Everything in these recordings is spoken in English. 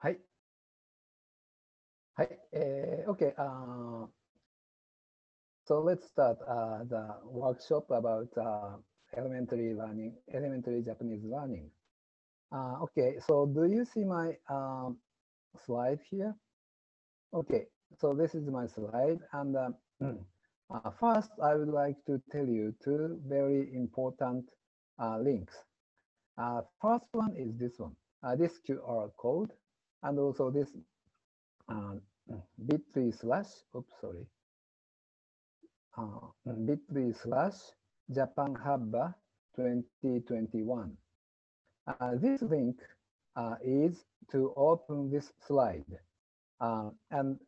はい。はい。Okay. So let's start the workshop about elementary Japanese learning. Okay. So do you see my slide here? Okay. So this is my slide, and first I would like to tell you two very important links. First one is this one, this QR code, and also this uh, bit.ly/Japan Habba 2021. This link is to open this slide. And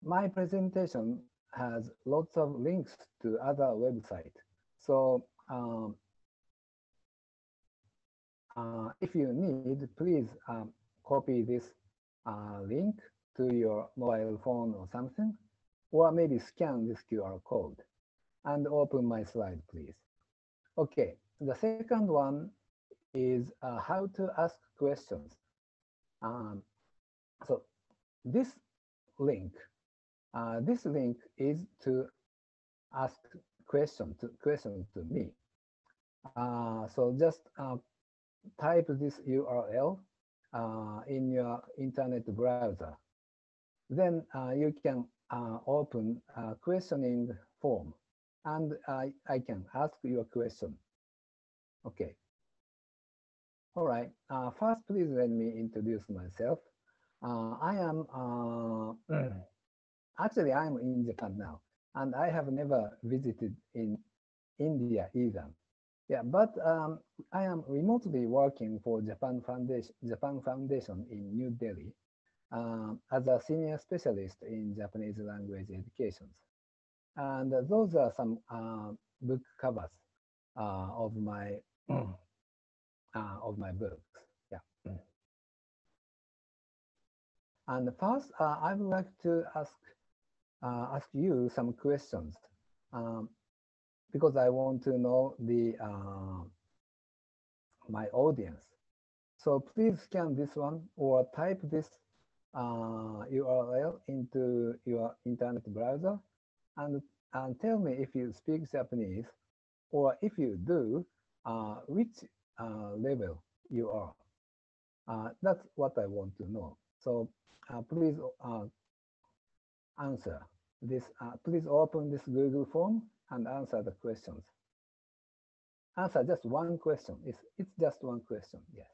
my presentation has lots of links to other websites. So if you need, please copy this link to your mobile phone or something, or maybe scan this QR code and open my slide, please. Okay, the second one is how to ask questions. Um, so this link, is to ask questions to me. So just type this URL in your internet browser. Then you can open a questioning form, and I can ask you a question. Okay. All right. First, please let me introduce myself. I am actually I'm in Japan now, and I have never visited in India either. Yeah, but I am remotely working for Japan Foundation in New Delhi as a senior specialist in Japanese language education. And those are some book covers of my books. Yeah. And first, I would like to ask you some questions um, because I want to know the my audience. So please scan this one or type this URL into your internet browser and tell me if you speak Japanese, or if you do, which level you are. That's what I want to know. So please answer this. Please open this Google form and answer the questions. Answer just one question. It's just one question. Yes.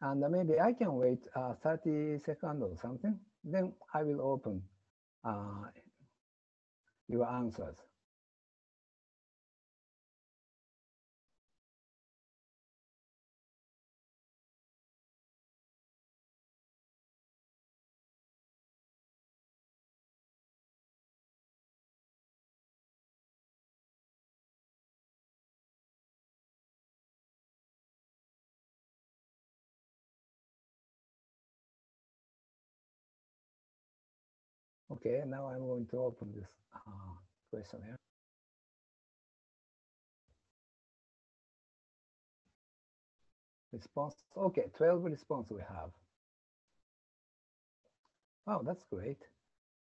And maybe I can wait 30 seconds or something. Then I will open your answers. Okay, now I'm going to open this questionnaire. Response. Okay, 12 response we have. Wow, that's great.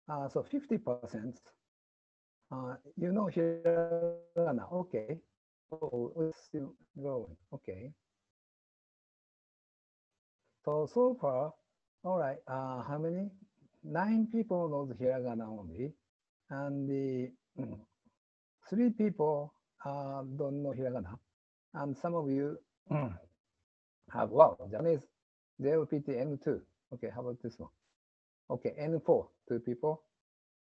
So 50%. You know hiragana. Okay. Oh, it's still growing. Okay. So far, all right. How many? 9 people knows hiragana only, and the 3 people don't know hiragana, and some of you have Japanese JLPT N2. Okay, how about this one? Okay, N4 2 people,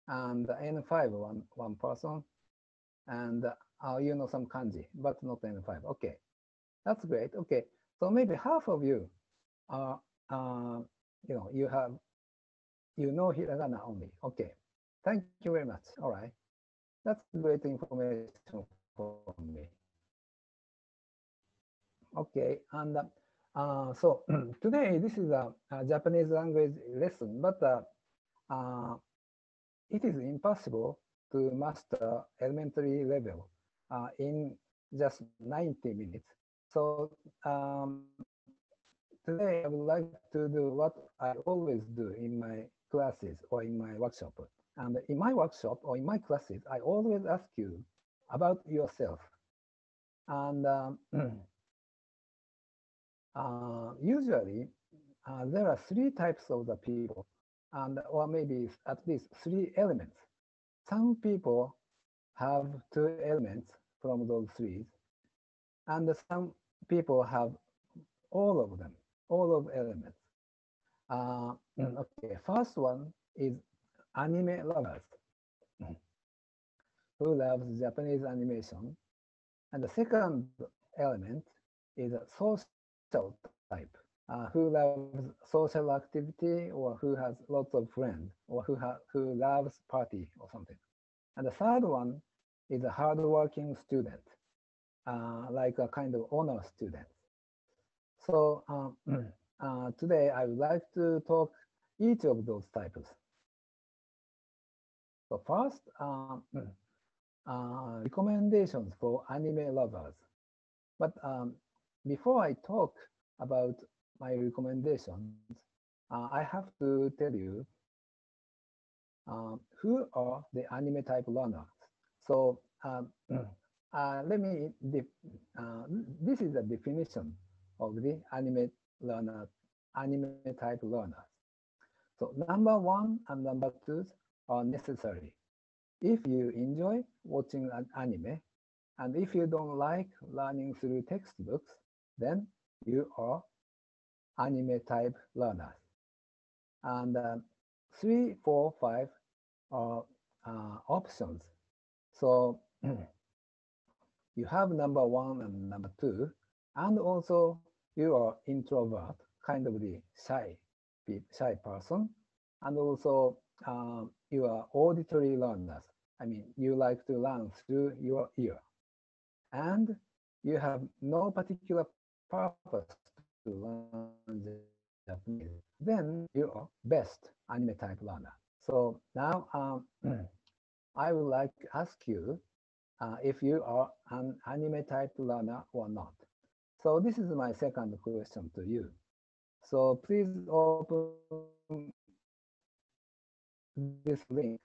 and N5 one person, and you know some kanji, but not N5. Okay, that's great. Okay, so maybe half of you are you know hiragana only. Okay, thank you very much. All right, that's great information for me. Okay, and so today this is a Japanese language lesson, but it is impossible to master elementary level in just 90 minutes. So today I would like to do what I always do in my classes or in my workshop. And in my workshop or in my classes, I always ask you about yourself. And usually there are three types of the people, and or maybe at least three elements. Some people have two elements from those three, and some people have all of them, all of elements. Okay, first one is anime lovers who loves Japanese animation, and the second element is a social type who loves social activity or who has lots of friends or who loves party or something. And the third one is a hardworking student, like a kind of honor student. So today I would like to talk each of those types. So first, recommendations for anime lovers. But before I talk about my recommendations, I have to tell you who are the anime type learners. So let me, this is a definition of the anime type learners. So number one and number two are necessary. If you enjoy watching an anime, and if you don't like learning through textbooks, then you are anime type learners. And 3, 4, 5 are options. So you have number one and number two, and also you are introvert, kind of the shy person, and also you are auditory learners. I mean, you like to learn through your ear, and you have no particular purpose to learn Japanese, then you are best anime type learner. So now I would like to ask you if you are an anime type learner or not. So this is my second question to you. So please open this link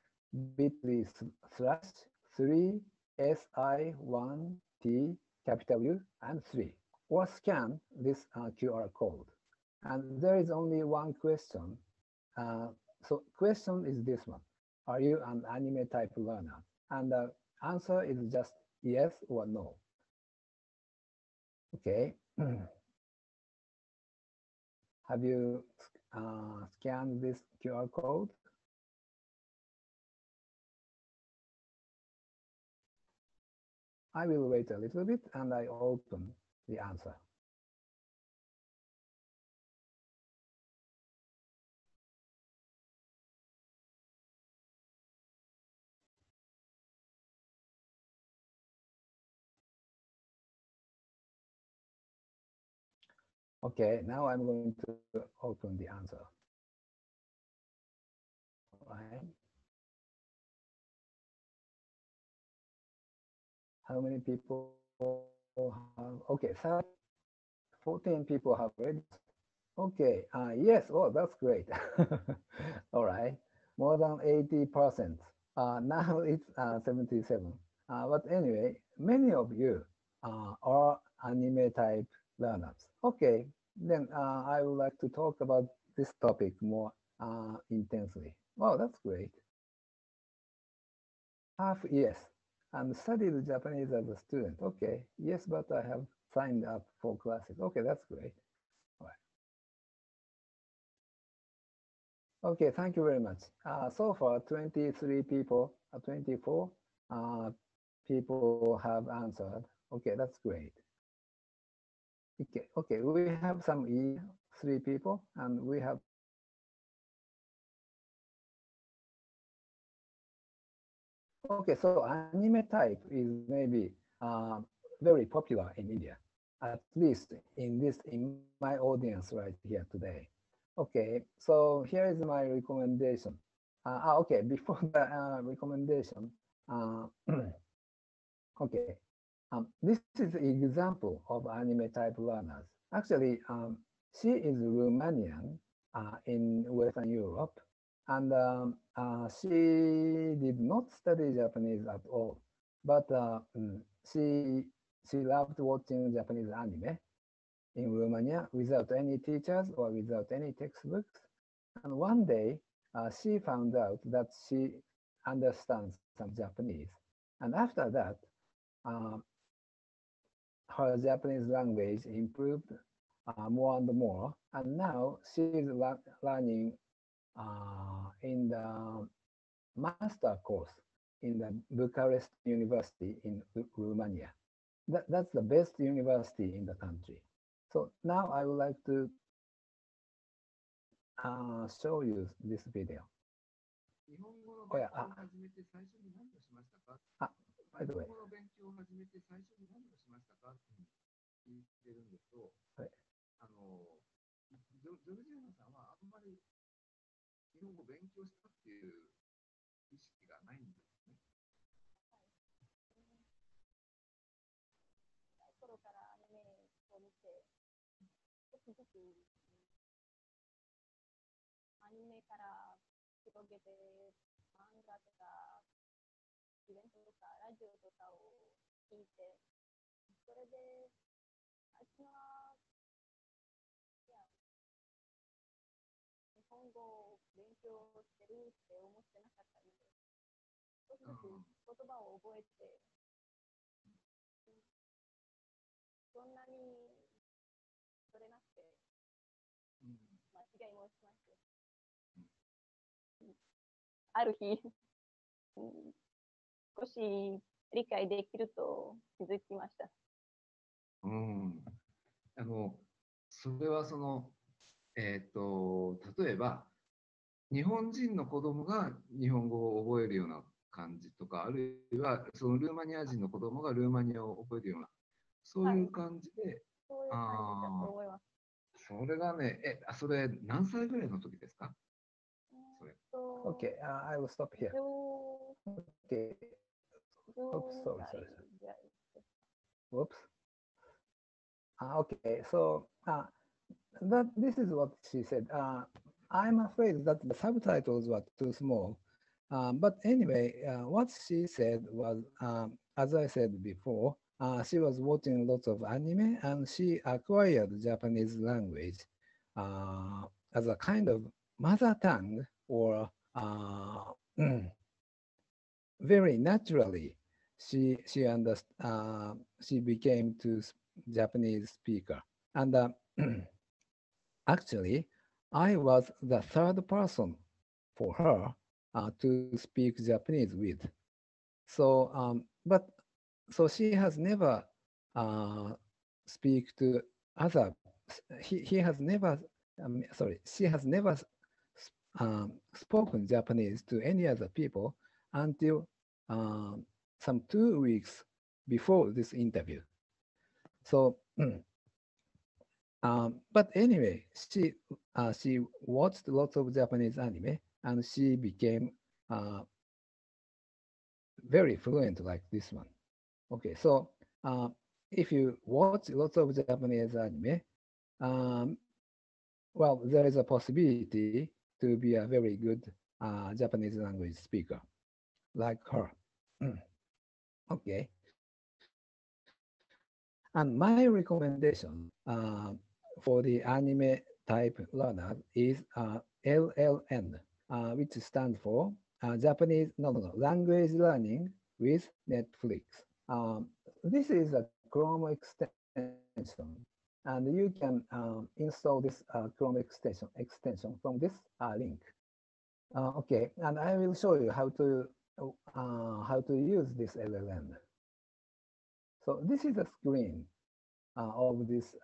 bit.ly/3si1t capital U and 3, or scan this QR code. And there is only one question. So question is this one. Are you an anime type learner? And the answer is just yes or no. Okay. Have you scanned this QR code? I will wait a little bit and I open the answer. Okay, now I'm going to open the answer. Right. How many people have? Okay, 14 people have read. Okay, yes, oh, that's great. All right, more than 80%. Now it's 77. But anyway, many of you are anime type learners. Okay, then I would like to talk about this topic more intensely. Wow, that's great. Half yes, and studied Japanese as a student. Okay, yes, but I have signed up for classes. Okay, that's great. All right. Okay, thank you very much. So far, 23 people, 24 people have answered. Okay, that's great. Okay, we have some E, 3 people, and we have okay, so anime type is maybe very popular in India, at least in my audience right here today. Okay, so here is my recommendation. Okay, before the recommendation, uh, okay, this is an example of anime type learners. Actually, She is Romanian in Western Europe, and she did not study Japanese at all. But she loved watching Japanese anime in Romania without any teachers or without any textbooks. And one day, she found out that she understands some Japanese. And after that, uh, her Japanese language improved more and more. And now she is learning in the master course in the Bucharest University in Romania. That's the best university in the country. So now I would like to show you this video. 日本語の Oh 勉 yeah, 強を始めて最初に何をしましたか？ by the 日 way, 本語の勉強を始めて最初に何をしましたかって聞いてるんですと、はい、ジョルジアナさんはあんまり日本語を勉強したっていう意識がないんですね。頃からアニメを見て、少しずつアニメから広げて、漫画とか、イベントとか、ラジオとかを聞いて、それで、最初は、いや、日本語を勉強してるって思ってなかったので、少しずつ言葉を覚えて、そんなに取れなくて、間違いもしまして、ある日、少し理解できると気づきました。それは例えば日本人の子供が日本語を覚えるような感じとか、あるいはそのルーマニア人の子供がルーマニアを覚えるような、そういう感じで、はい、そういう感じだと思います。それがね、それ何歳ぐらいの時ですか？それ。Okay, I will stop here. Okay. Oops, sorry. Whoops. Okay, so this is what she said. I'm afraid that the subtitles were too small. But anyway, what she said was, as I said before, she was watching lots of anime and she acquired Japanese language as a kind of mother tongue or very naturally. She became to Japanese speaker. And actually, I was the third person for her to speak Japanese with. So, so she has never uh, speak to other. He has never. Sorry, she has never spoken Japanese to any other people until some 2 weeks before this interview. So, but anyway, she watched lots of Japanese anime and she became very fluent like this one. Okay, so if you watch lots of Japanese anime, um, well, there is a possibility to be a very good Japanese language speaker like her. Okay, and my recommendation for the anime type learner is LLN, which stands for Japanese, no, language learning with Netflix. This is a Chrome extension, and you can install this Chrome extension from this link. Okay, and I will show you how to use this LLM. So this is a screen of this.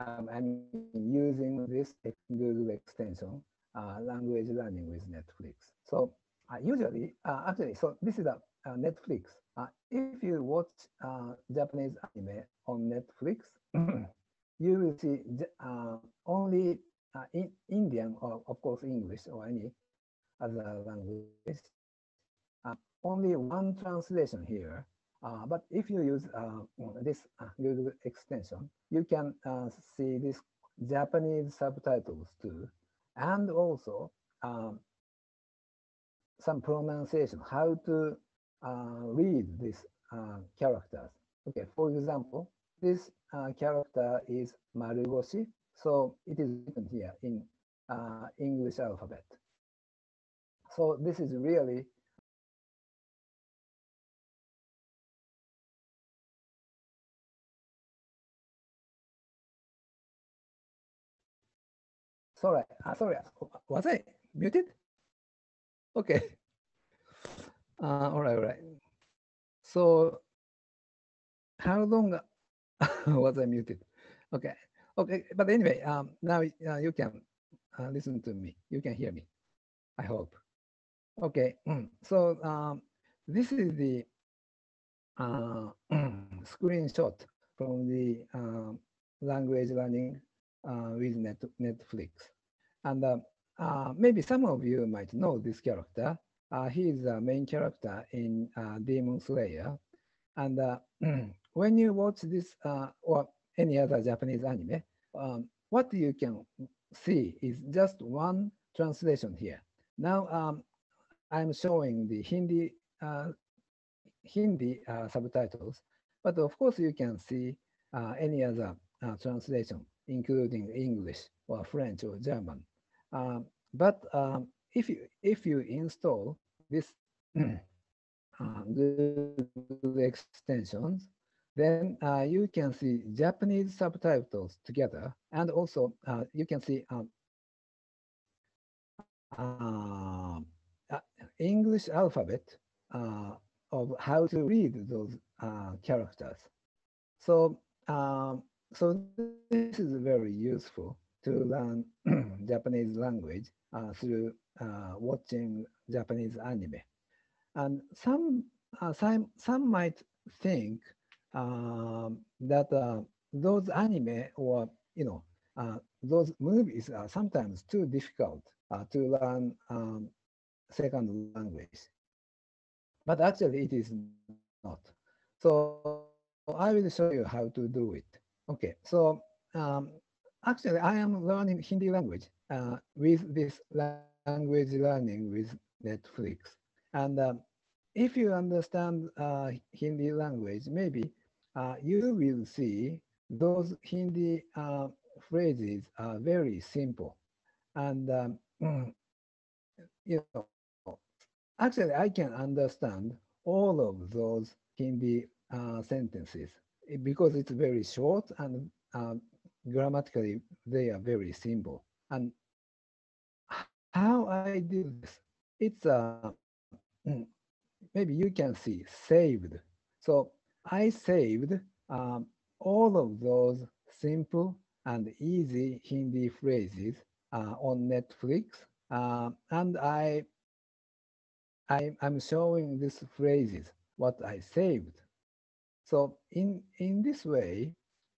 I mean, using this Google extension, language learning with Netflix. So actually, so this is a Netflix. If you watch Japanese anime on Netflix, you will see only in Indian or of course English or any other language. Only one translation here, But if you use this Google extension, you can see this Japanese subtitles too, and also um, some pronunciation, how to read these characters. Okay, for example, this character is marugoshi, so it is written here in English alphabet. So this is really sorry, was I muted? Okay, all right, all right. So how long was I muted? Okay, okay, but anyway, now you can listen to me. You can hear me, I hope. Okay, so this is the screenshot from the language learning with Netflix. And maybe some of you might know this character. He is the main character in Demon Slayer. And when you watch this or any other Japanese anime, what you can see is just one translation here. Now I'm showing the Hindi subtitles, but of course you can see any other translation, including English or French or German. But if you install this Google extensions, then you can see Japanese subtitles together, and also you can see uh, English alphabet uh, of how to read those characters. So, so this is very useful to learn Japanese language through watching Japanese anime. And some might think that those anime or those movies are sometimes too difficult to learn second language. But actually, it is not. So I will show you how to do it. Okay. So actually, I am learning Hindi language with this language learning with Netflix. And if you understand Hindi language, maybe you will see those Hindi phrases are very simple. And you know, actually, I can understand all of those Hindi sentences because it's very short and grammatically they are very simple. And how I did this, it's maybe you can see saved. So I saved all of those simple and easy Hindi phrases on Netflix, and I'm showing these phrases what I saved. So in this way,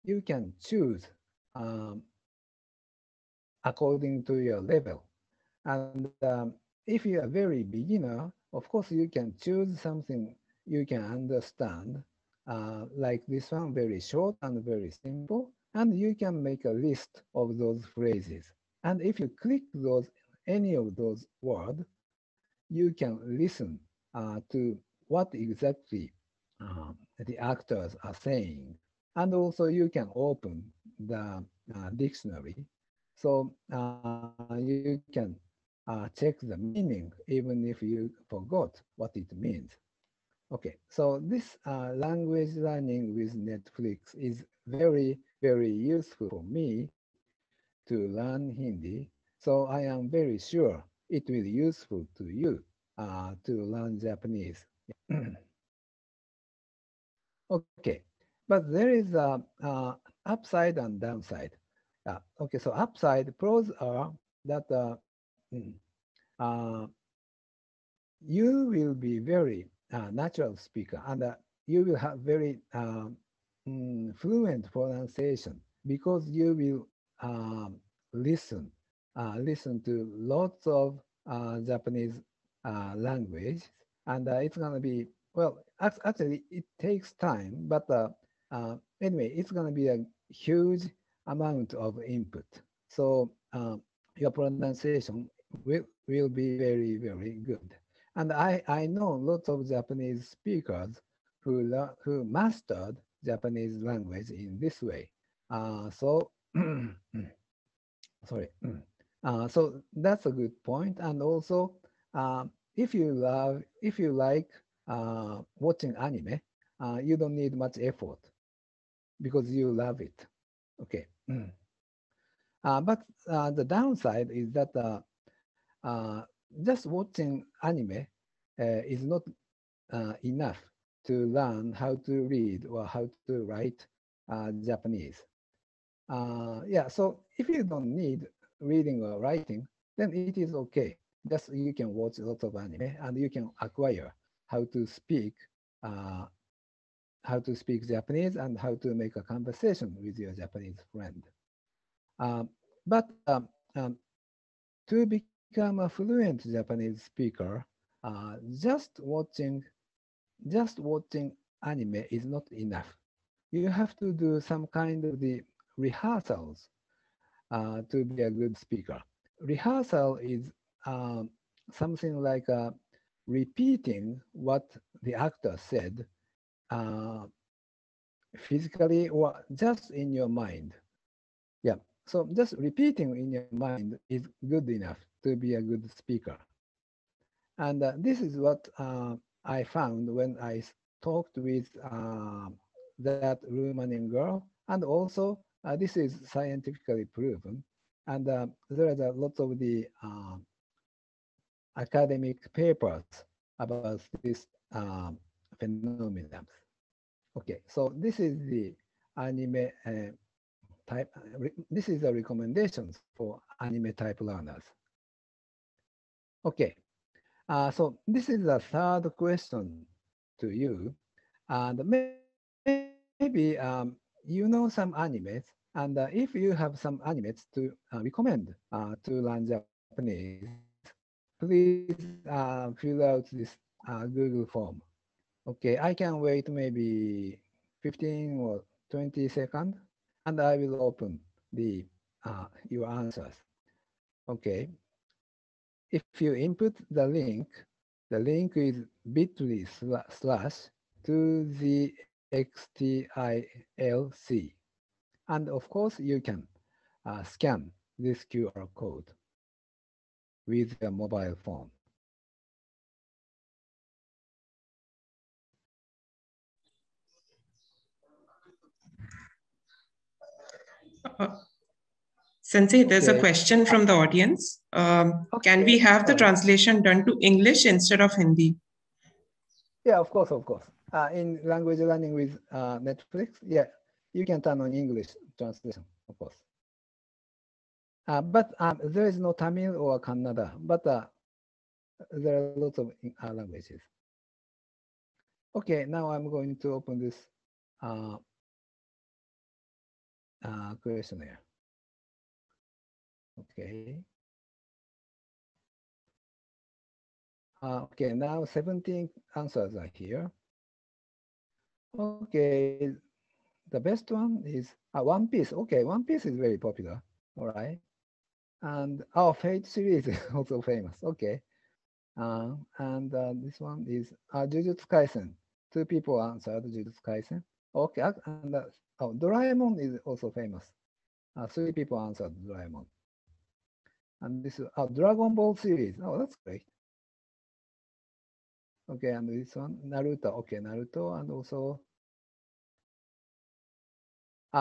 you can choose um, according to your level. And if you are very beginner, of course you can choose something you can understand, like this one, very short and very simple, and you can make a list of those phrases. And if you click those any of those words, you can listen to what exactly the actors are saying. And also you can open the dictionary. So you can check the meaning even if you forgot what it means. Okay, so this language learning with Netflix is very, very useful for me to learn Hindi. So I am very sure it will be useful to you to learn Japanese. Okay, but there is a upside and downside. Okay, so upside pros are that uh, you will be very natural speaker and you will have very fluent pronunciation because you will listen listen to lots of Japanese language, and it's going to be Well, actually, it takes time, but anyway, it's going to be a huge amount of input. So your pronunciation will be very, very good. And I know lots of Japanese speakers who mastered Japanese language in this way. So, sorry. So that's a good point. And also, if you like watching anime, you don't need much effort because you love it. Okay. But the downside is that uh, just watching anime is not enough to learn how to read or how to write Japanese. Yeah, so if you don't need reading or writing, then it is okay. Just you can watch lots of anime and you can acquire how to speak, uh, how to speak Japanese and how to make a conversation with your Japanese friend. Um, but to become a fluent Japanese speaker, just watching anime is not enough. You have to do some kind of the rehearsals to be a good speaker. Rehearsal is um, something like repeating what the actor said uh, physically or just in your mind. Yeah. So just repeating in your mind is good enough to be a good speaker. And this is what I found when talked with that Romanian girl. And also, this is scientifically proven. And there is a lot of the academic papers about this phenomenon. Okay, so this is the anime type. This is the recommendations for anime type learners. Okay, so this is the third question to you. And maybe you know some animes. And if you have some animes to recommend to learn Japanese, please fill out this Google form. Okay, I can wait maybe 15 or 20 seconds, and I will open the your answers. Okay, if you input the link is bit.ly slash to the XTILC. And of course, you can scan this QR code with your mobile phone. Uh, Sensei, there's a Okay. question from the audience. Can we Okay. have the All right. translation done to English instead of Hindi? Yeah, of course, of course. In language learning with Netflix, yeah, you can turn on English translation, of course. But there is no Tamil or Kannada, but there are lots of languages. Okay, now I'm going to open this uh, questionnaire. Okay. Okay, now 17 answers are here. Okay, the best one is One Piece. Okay, One Piece is very popular. All right. And our Fate series is also famous. Okay. And this one is Jujutsu Kaisen. Two people answered Jujutsu Kaisen. Okay, and Doraemon is also famous. Three people answered Doraemon. And this is Dragon Ball series. Oh, that's great. Okay, and this one Naruto. Okay, Naruto, and also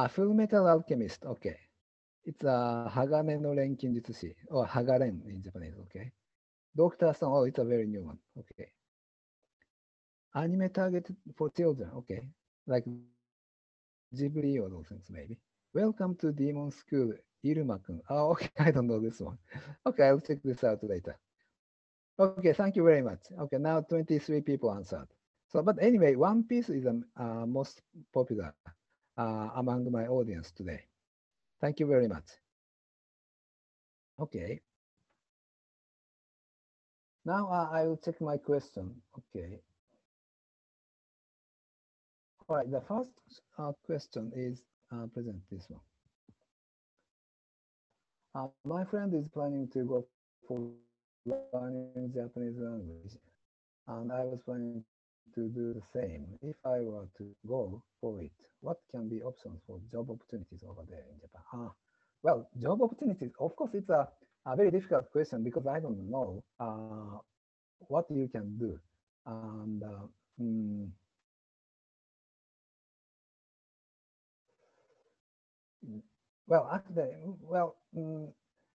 Full Metal Alchemist. Okay, it's Hagane no Renkinjutsushi or Hagaren in Japanese. Okay, Doctor Stone. Oh, it's a very new one. Okay, anime targeted for children. Okay, like Ghibli or those things maybe. Welcome to Demon School, Iruma-kun. Oh, okay, I don't know this one. Okay, I'll check this out later. Okay, thank you very much. Okay, now 23 people answered. So, but anyway, One Piece is the most popular among my audience today. Thank you very much. Okay, now I will check my question. Okay. All right, the first question is present this one. My friend is planning to go for learning Japanese language, and I was planning to do the same. If I were to go for it, what can be options for job opportunities over there in Japan? Well, job opportunities, of course, it's a very difficult question because I don't know what you can do. And mm, well, actually,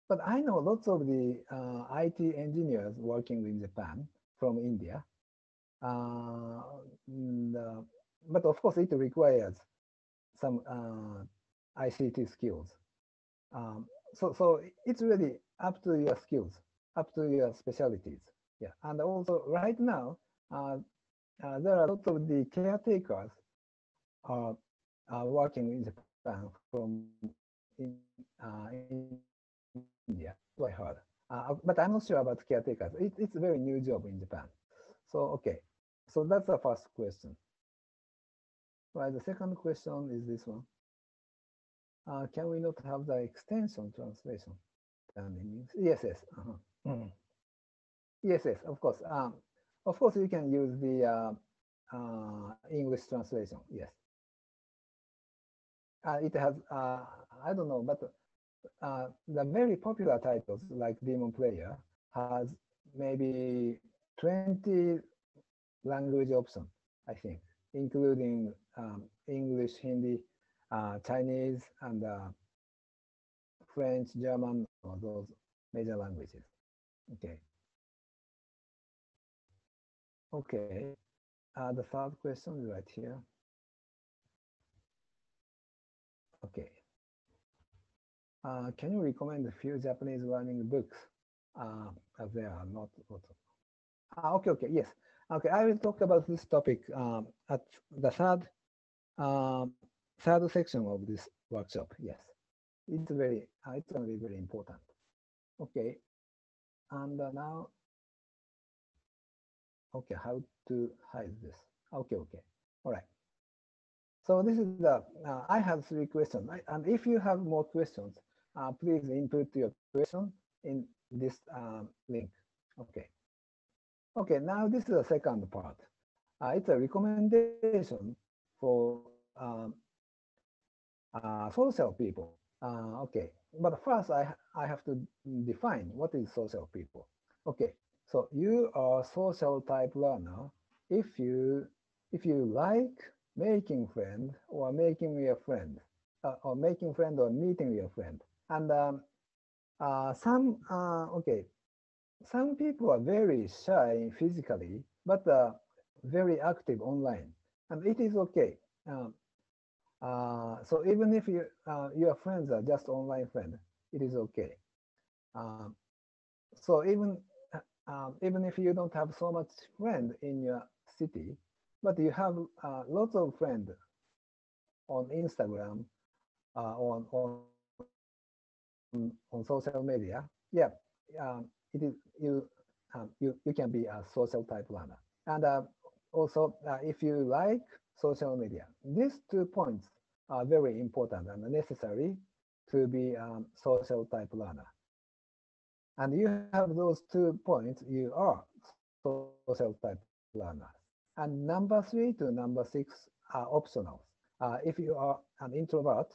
but I know lots of the IT engineers working in Japan from India. Uh, and, but of course, it requires some ICT skills. So it's really up to your skills, up to your specialties. Yeah, and also right now, uh, there are lots of the caretakers are, are working in Japan from India. So I heard. But I'm not sure about caretakers. It's a very new job in Japan. So okay, so that's the first question. Right, the second question is this one. Can we not have the extension translation? Yes, yes. Mhm. Yes, yes, of course. Of course, you can use the English translation. Yes. It has, I don't know, but the very popular titles like Demon Player has maybe 20 language options, I think, including English, Hindi, Chinese, and French, German, or those major languages. Okay. Okay. The third question is right here. Okay. Can you recommend a few Japanese learning books? As there are not lots of. Okay, okay, yes. Okay, I will talk about this topic at the third section of this workshop. Yes, it's going to be very important. Okay, and now, okay, how to hide this? Okay, okay, all right. So this is I have three questions, and if you have more questions, please input your question in this link. Okay. Okay, now this is the second part. It's a recommendation for social people. Okay, but first I have to define what is social people. Okay, so you are social type learner if you like making friend or making your friend or making friend or meeting your friend. And some people are very shy physically, but very active online, and it is okay. So even if your friends are just online friends, it is okay. Um, so even if you don't have so much friend in your city, but you have lots of friends on Instagram, on social media, yeah, it is you can be a social type learner. And also, if you like social media, these 2 points are very important and necessary to be social type learner. And you have those 2 points, you are social type learner. And number 3 to number 6 are optional. If you are an introvert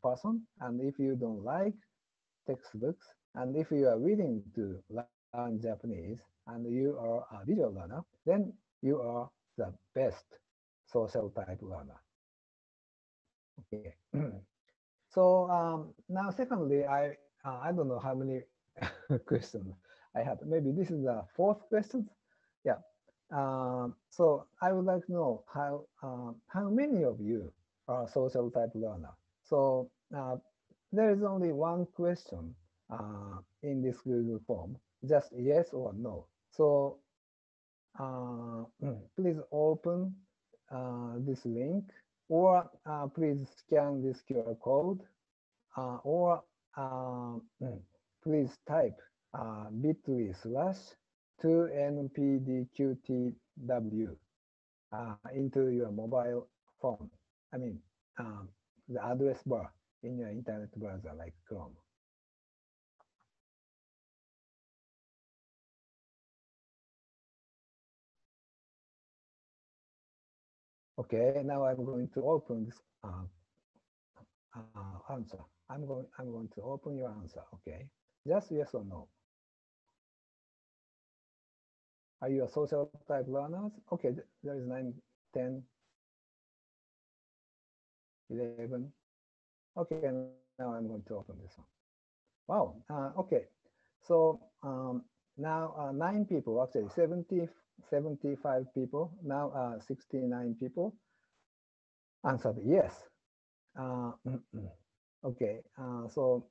person, and if you don't like textbooks, and if you are willing to learn Japanese, and you are a visual learner, then you are the best social type learner. Okay. So now, secondly, I don't know how many questions I have. Maybe this is the fourth question. Yeah. So I would like to know how many of you are social type learner. So there is only one question in this Google form, just yes or no. So please open this link, or please scan this QR code, or please type bit.ly/2npdqtw into your mobile phone. I mean, the address bar in your internet browser like Chrome. Okay, now I'm going to open this answer. I'm going to open your answer. Okay, just yes or no. Are you a social type learners? Okay, there is 9, 10, 11. Okay, now I'm going to open this one. Wow. Okay, so now 9 people, actually 75 people. Now 69 people answered yes. Okay, so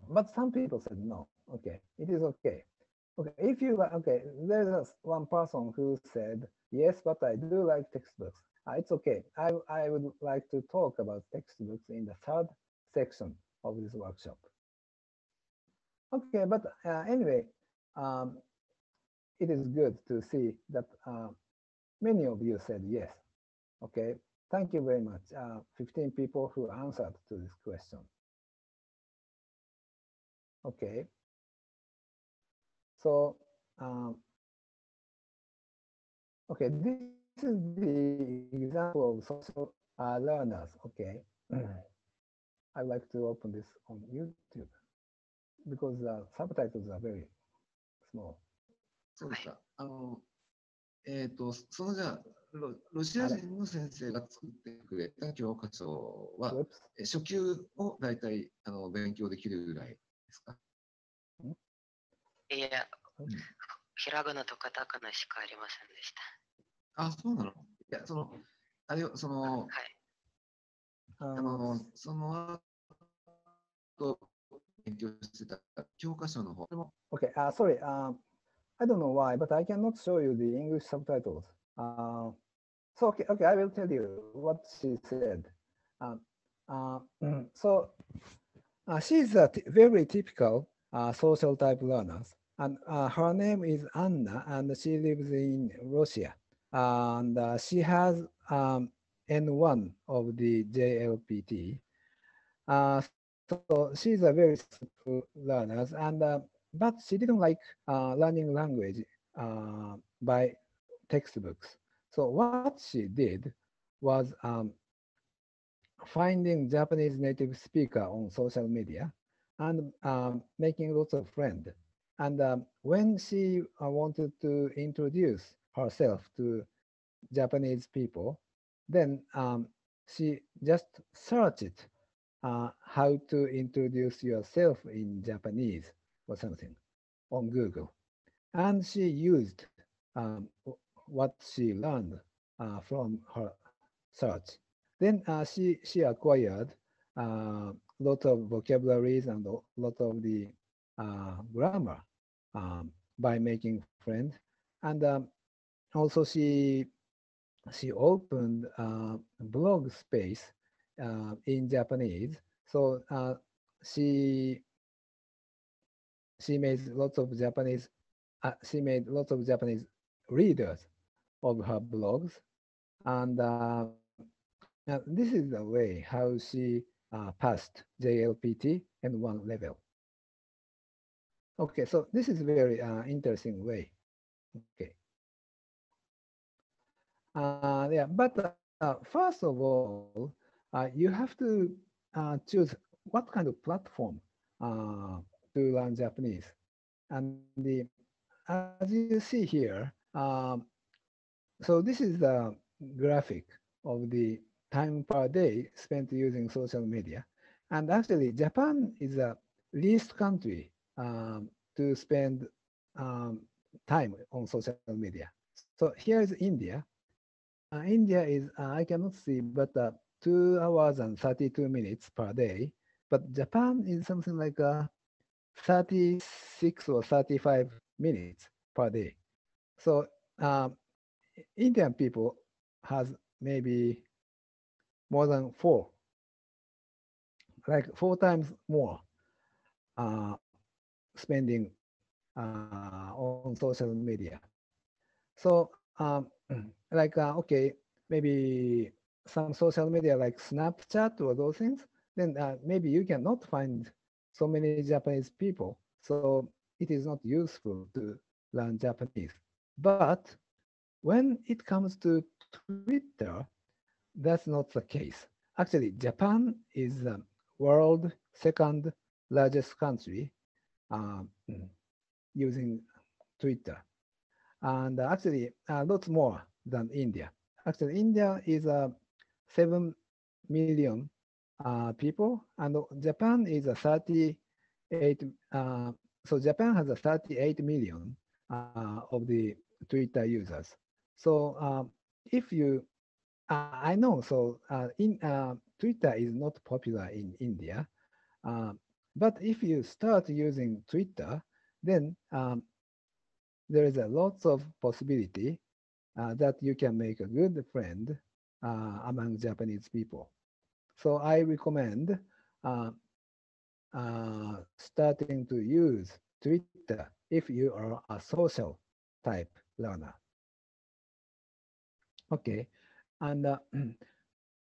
but some people said no. Okay, it is okay. Okay, if you okay, there's one person who said yes, but I do like textbooks. It's okay. I would like to talk about textbooks in the third section of this workshop. Okay, but anyway, um, it is good to see that many of you said yes. Okay, thank you very much. 15 people who answered to this question. Okay, so okay, this is the example of social learners. Okay, I would like to open this on YouTube because the subtitles are very small. そうですか。そのじゃあロシア人の先生が作ってくれた教科書は、初級を大体勉強できるぐらいですか？いや、ひらがなとカタカナしかありませんでした。あ、そうなの？いや、あれよ、その後勉強してた教科書の方。Okay, sorry. I don't know why, but I cannot show you the English subtitles. So okay, I will tell you what she said. So she's a very typical social type learner, and her name is Anna, and she lives in Russia, and she has N1 of the JLPT. So she's a very successful learner, and but she didn't like learning language by textbooks. So what she did was finding Japanese native speaker on social media and making lots of friends. And when she wanted to introduce herself to Japanese people, then she just searched how to introduce yourself in Japanese or something on Google. And she used what she learned from her search. Then she acquired a lot of vocabularies and a lot of the grammar by making friends. And also she opened a blog space in Japanese. So she made lots of Japanese readers of her blogs, and this is the way how she passed JLPT N1 level. Okay, so this is a very interesting way. Okay. Yeah, but first of all, you have to choose what kind of platform to learn Japanese. And as you see here, so this is the graphic of the time per day spent using social media. And actually, Japan is the least country to spend time on social media. So here is India. India is, I cannot see, but 2 hours and 32 minutes per day. But Japan is something like 36 or 35 minutes per day. So Indian people has maybe more than 4 times more spending on social media. So like okay, maybe some social media like Snapchat or those things, then maybe you cannot find so many Japanese people. So it is not useful to learn Japanese. But when it comes to Twitter, that's not the case. Actually, Japan is the world second largest country using Twitter, and actually lots more than India. Actually, India is 7 million people, and Japan is a 38. So Japan has a 38 million of the Twitter users. So if you, I know, so Twitter is not popular in India, uh, but if you start using Twitter, then there is a lots of possibility that you can make a good friend among Japanese people. So I recommend uh, starting to use Twitter if you are a social type learner. Okay, and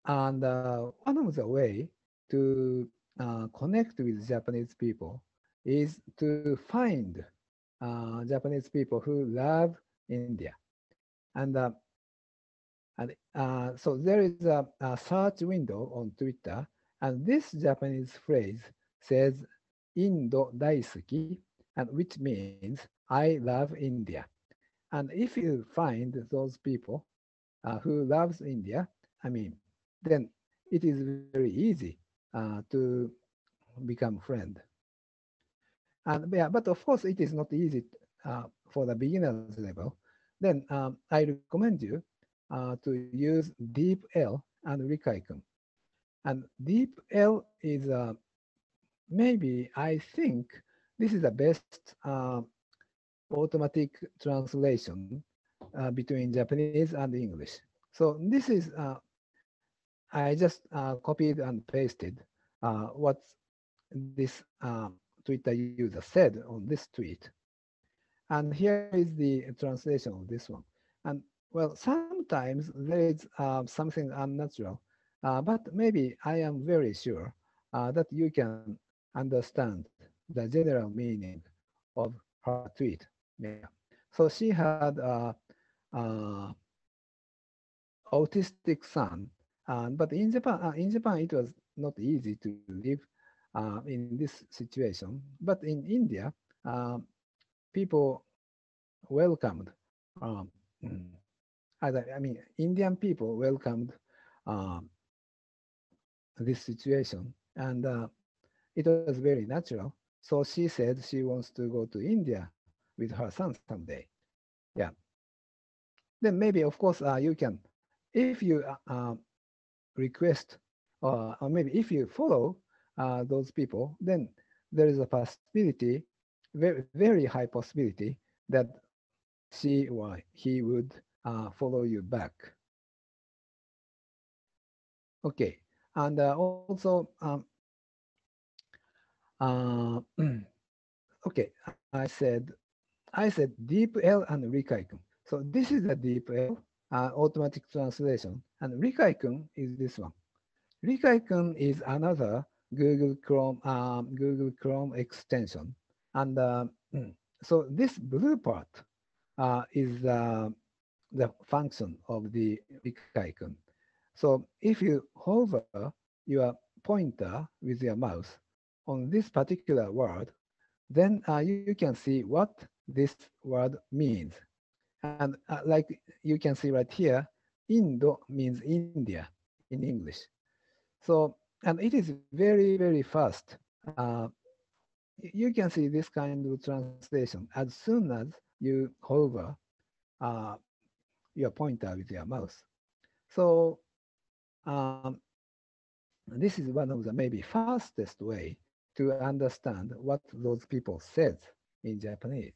one of the way to connect with Japanese people is to find Japanese people who love India, and so there is a search window on Twitter, and this Japanese phrase says "Indo daisuki," and which means "I love India." And if you find those people who loves India, I mean, then it is very easy to become friend. And yeah, but of course, it is not easy for the beginners level. Then I recommend you to use Deep L and Rikaikun. And Deep L is maybe I think this is the best automatic translation between Japanese and English. So this is I just copied and pasted what this Twitter user said on this tweet. And here is the translation of this one. And well, sometimes there is something unnatural, but maybe I am very sure that you can understand the general meaning of her tweet. Yeah. So she had a autistic son, but in Japan, it was not easy to live in this situation. But in India, people welcomed. Um, mm, I mean, Indian people welcomed um, this situation, and it was very natural. So she said she wants to go to India with her son someday. Yeah. Then maybe, of course, you can, if you request, or maybe if you follow those people, then there is a possibility, very high possibility, that she or he would follow you back. Okay, and also, uh, okay, I said deep L and Rikaikun. So this is the deep L, automatic translation, and Rikaikun is this one. Rikaikun is another Google Chrome extension, and so this blue part is the function of the Rikaikun. So if you hover your pointer with your mouse on this particular word, then you can see what this word means. And like you can see right here, Indo means India in English. So, and it is very fast. You can see this kind of translation as soon as you hover uh, your pointer with your mouse. So um, this is one of the maybe fastest way to understand what those people said in Japanese.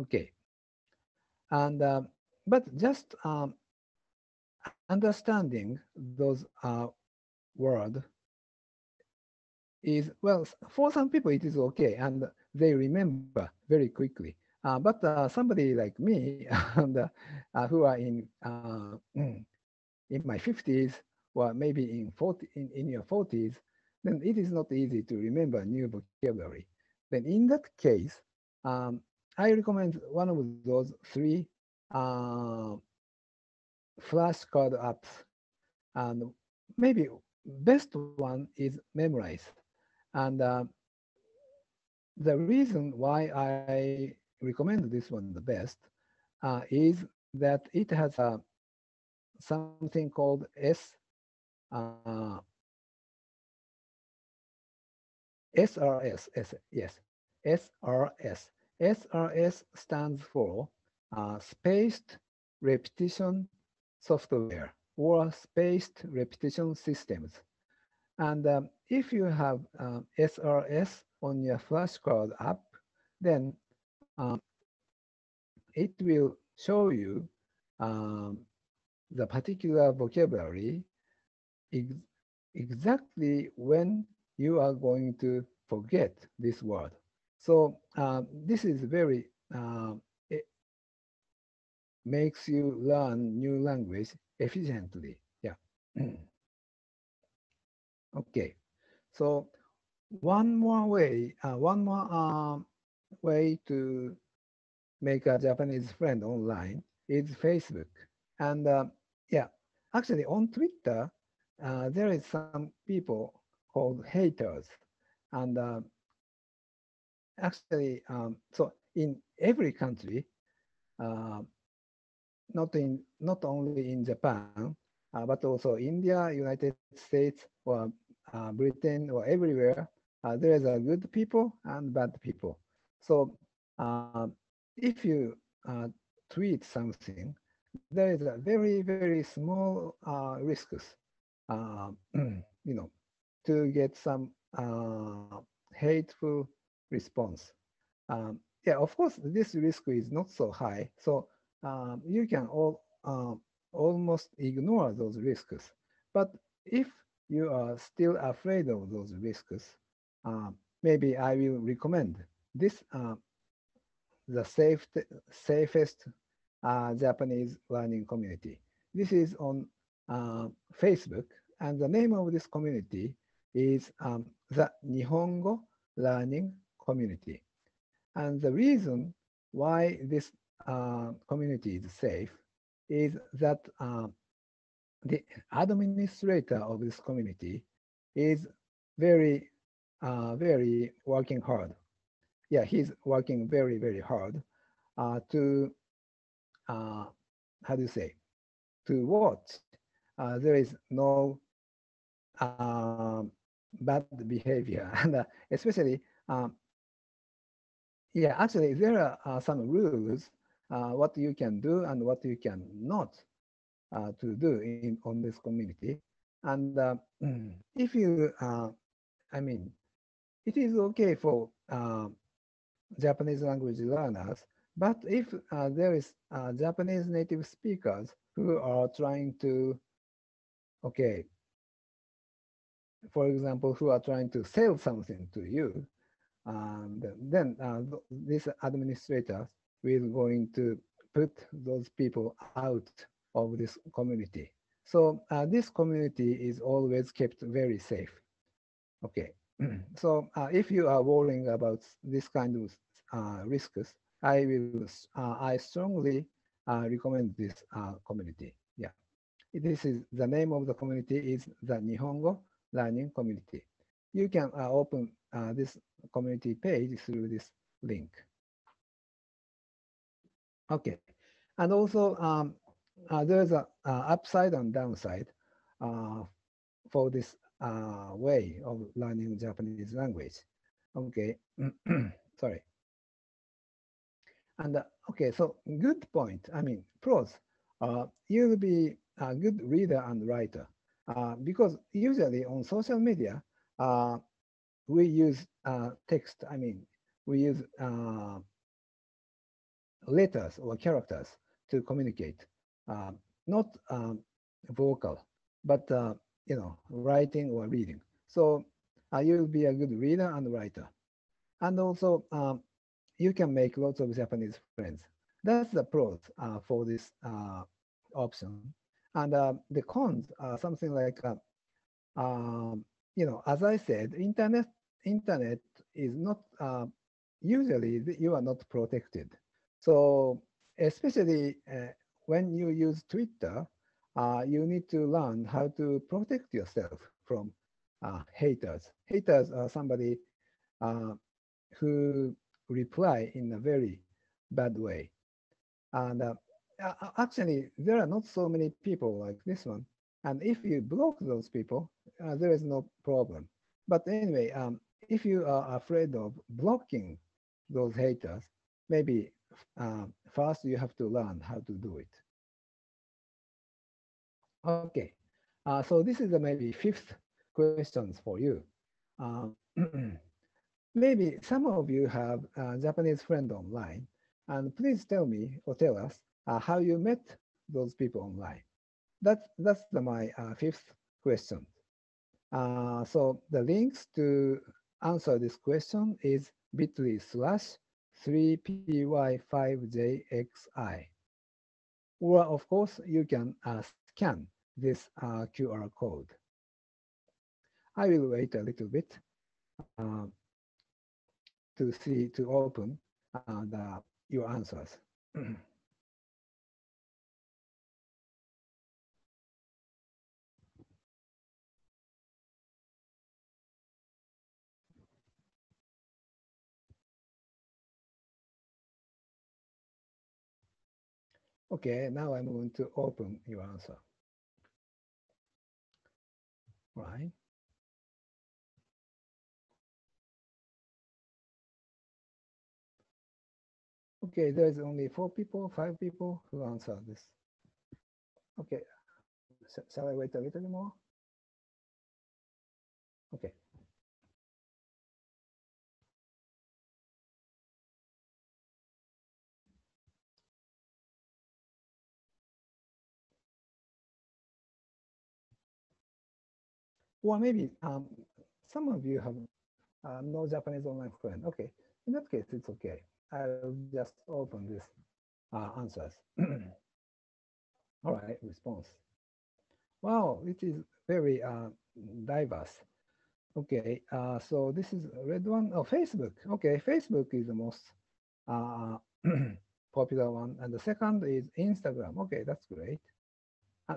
Okay, and but just understanding those words is, well, for some people it is okay and they remember very quickly. But somebody like me and, who are in my 50s or maybe in your 40s, then it is not easy to remember new vocabulary. Then in that case, um, I recommend one of those three uh, flashcard apps. And maybe best one is Memrise. And the reason why I recommend this one the best is that it has something called uh, yes, SRS. SRS stands for Spaced Repetition Software or Spaced Repetition Systems. And if you have SRS on your flashcard app, then it will show you um, the particular vocabulary ex- exactly when you are going to forget this word. So this is very, it makes you learn new language efficiently. Yeah. Okay. So one more way to make a Japanese friend online is Facebook. And yeah, actually on Twitter, there is some people called haters. And actually, so in every country, uh, not only in Japan, but also India, United States, or Britain, or everywhere, there is a good people and bad people. So if you tweet something, there is a very small risks, you know, to get some hateful response. Yeah, of course, this risk is not so high, so you can almost ignore those risks. But if you are still afraid of those risks, maybe I will recommend this the safest Japanese learning community. This is on Facebook, and the name of this community is the Nihongo Learning Community. And the reason why this community is safe is that the administrator of this community is very, very working hard. Yeah, he's working very hard to, uh, how do you say, to watch. There is no bad behavior, and especially yeah, actually, there are some rules what you can do and what you can not to do on this community. And if you, I mean, it is okay for Japanese language learners, but if there is Japanese native speakers who are trying to, okay, for example, who are trying to sell something to you, and then this administrator will going to put those people out of this community. So this community is always kept very safe. Okay, so if you are worrying about this kind of risks, I strongly recommend this community. Yeah, this is the name of the community is the Nihongo Learning Community. You can open this community page through this link. Okay, and also there's a upside and downside uh, for this way of learning Japanese language. Okay, sorry. And okay, so good point. I mean, pros. You'll be a good reader and writer because usually on social media we use text. I mean, we use letters or characters to communicate, uh, not vocal, but writing or reading. So you'll be a good reader and writer. And also, you can make lots of Japanese friends. That's the pros for this option. And the cons are something like, as I said, internet is not usually you are not protected. So especially when you use Twitter, you need to learn how to protect yourself from haters. Haters are somebody uh, who reply in a very bad way. And actually, there are not so many people like this one. And if you block those people, there is no problem. But anyway, if you are afraid of blocking those haters, maybe first you have to learn how to do it. Okay, so this is maybe fifth questions for you. Uh, Maybe some of you have a Japanese friend online, and please tell me or tell us how you met those people online. That's my fifth question. So the links to answer this question is bit.ly/3py5jxi. Or of course, you can scan this QR code. I will wait a little bit to open your answers. Okay, now I'm going to open your answer. Right. Okay, there's only 4 people, 5 people who answered this. Okay, shall I wait a little more? Okay. Or maybe some of you have no Japanese online friend. Okay, in that case, it's okay. I'll just open this answers. All right, response. Wow, it is very diverse. Okay, so this is a red one. Oh, Facebook. Okay, Facebook is the most uh, popular one. And the second is Instagram. Okay, that's great.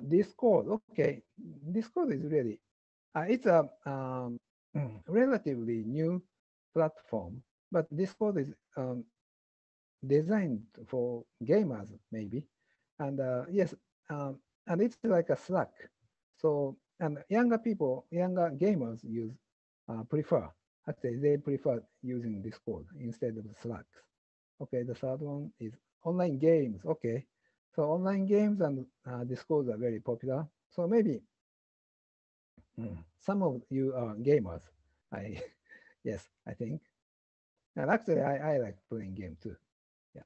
Discord. Okay, Discord is really, it's a relatively new platform, but Discord is designed for gamers, maybe. And yes, and it's like a Slack. So, and younger people, younger gamers prefer, actually, they prefer using Discord instead of Slack. Okay, the third one is online games. Okay, so online games and Discord are very popular. So maybe some of you are gamers. I yes, I think. And actually, I like playing game too. Yeah.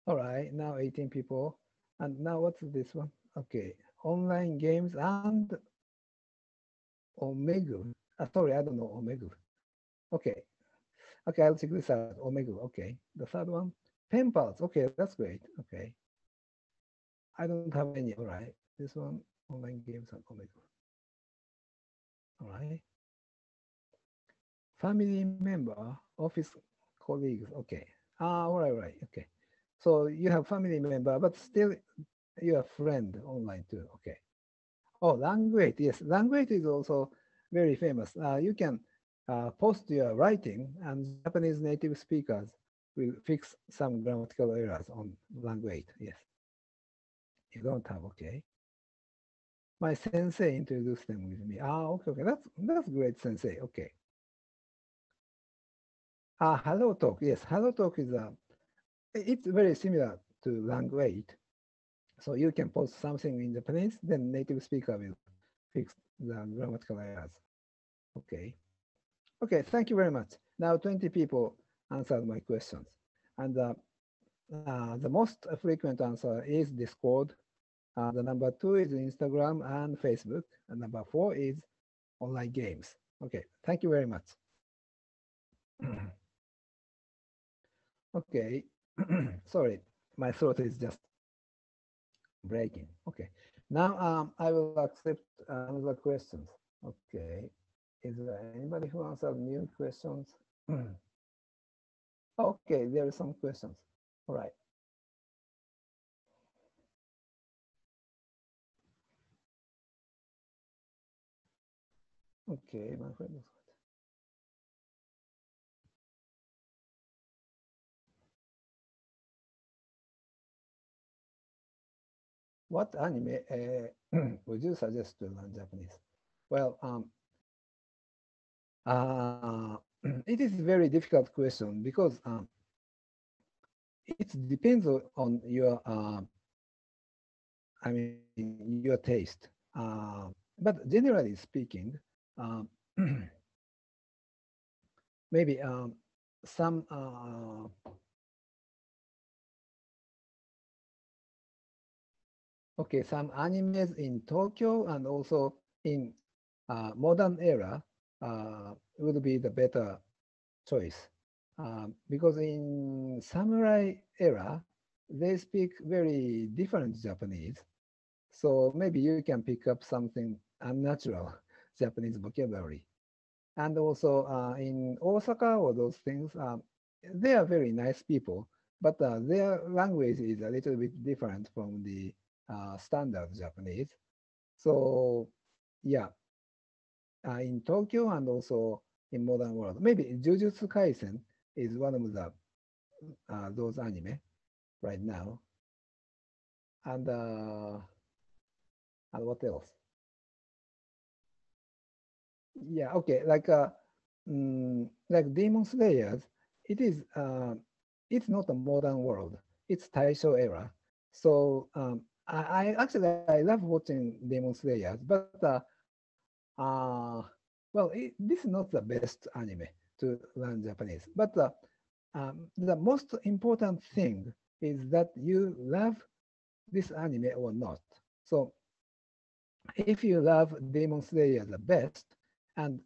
All right, now 18 people. And now what's this one? Okay, online games and Omegu. Sorry, I don't know Omegu. Okay, okay, I'll check this out. Omegu. Okay, the third one, pen pals. Okay, that's great. Okay, I don't have any. All right, this one, online games and Omegu. All right, family member, office colleagues. Okay, all right. Okay, so you have family member, but still you have friend online too. Okay. Oh, language. Yes, language is also very famous. You can post your writing, and Japanese native speakers will fix some grammatical errors on language. Yes, you don't have. Okay. My sensei introduced them with me. Okay. That's great, sensei. Okay. Hello Talk. Yes, Hello Talk is it's very similar to language. So you can post something in Japanese, then native speaker will fix the grammatical errors. Okay. Okay, thank you very much. Now 20 people answered my questions. And the most frequent answer is Discord. The number 2 is Instagram and Facebook. And number 4 is online games. Okay, thank you very much. Okay. Sorry, my throat is just breaking. Okay. Now I will accept another questions. Okay. Is there anybody who answered new questions? Okay, there are some questions. All right. Okay, my friend. What anime would you suggest to learn Japanese? Well, it is a very difficult question because it depends on your, I mean, your taste. But generally speaking, um, maybe some okay, some animes in Tokyo and also in modern era would be the better choice. Because in samurai era, they speak very different Japanese. So maybe you can pick up something unnatural Japanese vocabulary. And also in Osaka or those things, they are very nice people, but their language is a little bit different from the standard Japanese. So yeah, in Tokyo and also in modern world, maybe Jujutsu Kaisen is one of the those anime right now. And what else? Yeah, okay, like Demon Slayers, it is it's not a modern world. It's Taisho era. So I actually I love watching Demon Slayers, but well, this is not the best anime to learn Japanese. But the most important thing is that you love this anime or not. So if you love Demon Slayer the best and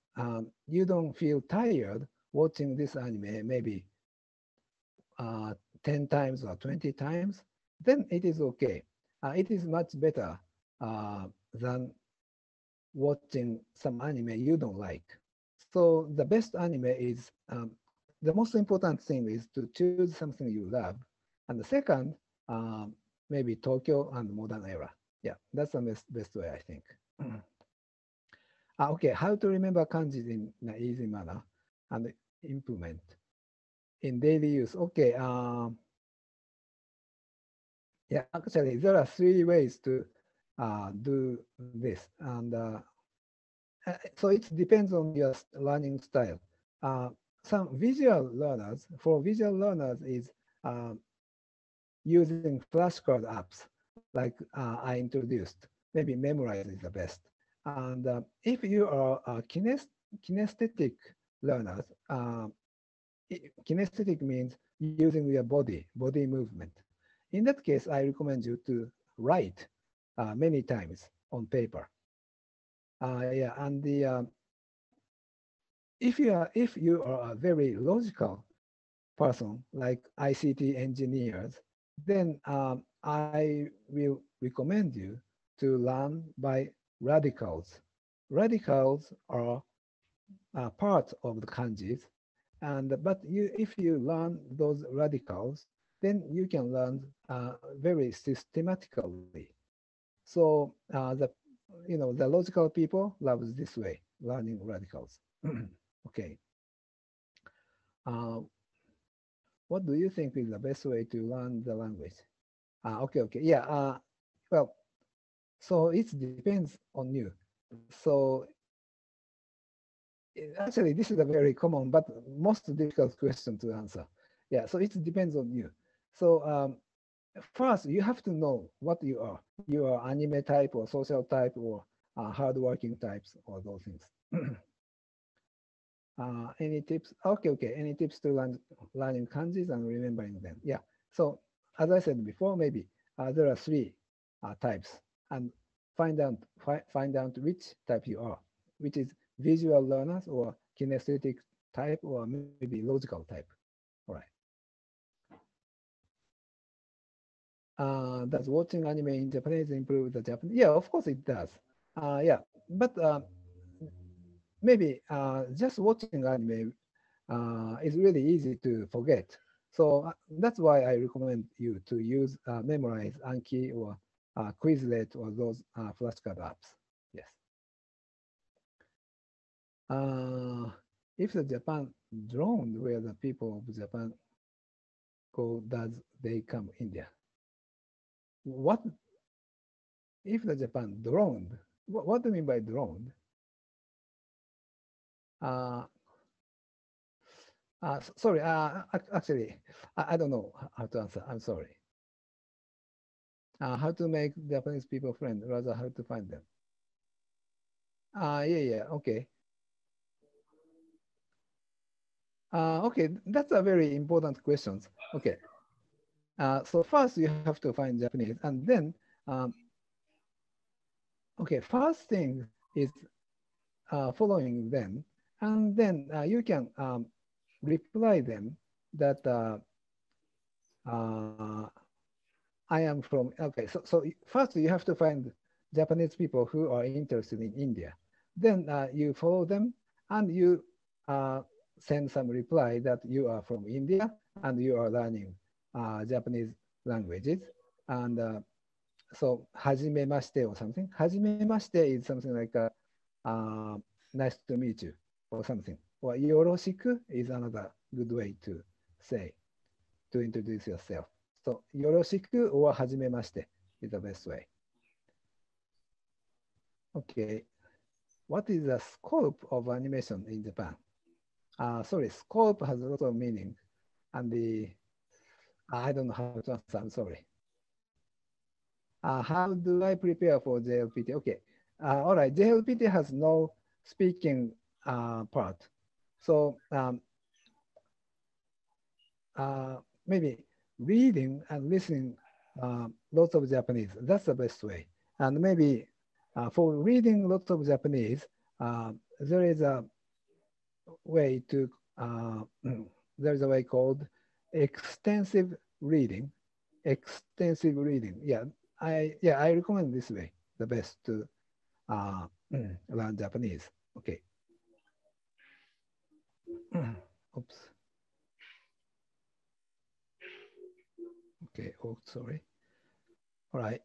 you don't feel tired watching this anime maybe uh, 10 times or 20 times, then it is okay. It is much better than watching some anime you don't like. So the best anime is the most important thing is to choose something you love. And the second, maybe Tokyo and modern era. Yeah, that's the best way, I think. Okay, how to remember kanji in an easy manner and implement in daily use. Okay, yeah, actually, there are three ways to do this. And so it depends on your learning style. Uh, some visual learners, for visual learners is using flashcard apps like I introduced. Maybe Memorize is the best. And if you are kinesthetic learners, kinesthetic means using your body movement. In that case, I recommend you to write many times on paper. Yeah, and the if you are a very logical person like ICT engineers, then I will recommend you to learn by radicals. Radicals are part of the kanjis, and but if you learn those radicals, then you can learn very systematically. So the logical people loves this way, learning radicals. Okay. Uh, what do you think is the best way to learn the language? Okay. Yeah. Well, so it depends on you. So actually, this is a very common but most difficult question to answer. Yeah. So it depends on you. So first, you have to know what you are. You are anime type or social type or hardworking types or those things. Any tips? Okay. Any tips to learning kanjis and remembering them? Yeah. So as I said before, maybe there are three types, and find out which type you are, which is visual learners or kinesthetic type or maybe logical type. All right. Does watching anime in Japanese improve the Japanese? Yeah, of course it does. Yeah, but maybe just watching anime is really easy to forget. So that's why I recommend you to use memorize Anki or Quizlet or those flashcard apps. Yes. If the Japan drowned where the people of Japan go, does they come India? What if the Japan drowned? What do you mean by drowned? Uh, Sorry, actually, I don't know how to answer. I'm sorry. How to make Japanese people friends, rather how to find them. Yeah, okay. Okay, that's a very important question. Okay. So first you have to find Japanese, and then, okay, first thing is following them, and then you can reply them that uh, I am from, okay, so first you have to find Japanese people who are interested in India. Then you follow them and you uh, send some reply that you are from India and you are learning Japanese languages. And so, hajimemashite or something. Hajimemashite is something like nice to meet you or something. Or yoroshiku is another good way to say, to introduce yourself. So, yoroshiku or hajimemashite is the best way. Okay. What is the scope of animation in Japan? Sorry, scope has a lot of meaning. And I don't know how to answer, I'm sorry. How do I prepare for JLPT? Okay. All right, JLPT has no speaking part. So maybe reading and listening lots of Japanese, that's the best way. And maybe for reading lots of Japanese, there is a way to, there's a way called extensive reading. Extensive reading. Yeah, I recommend this way, the best to learn Japanese. Okay. Oops. Okay. Oh, sorry. All right.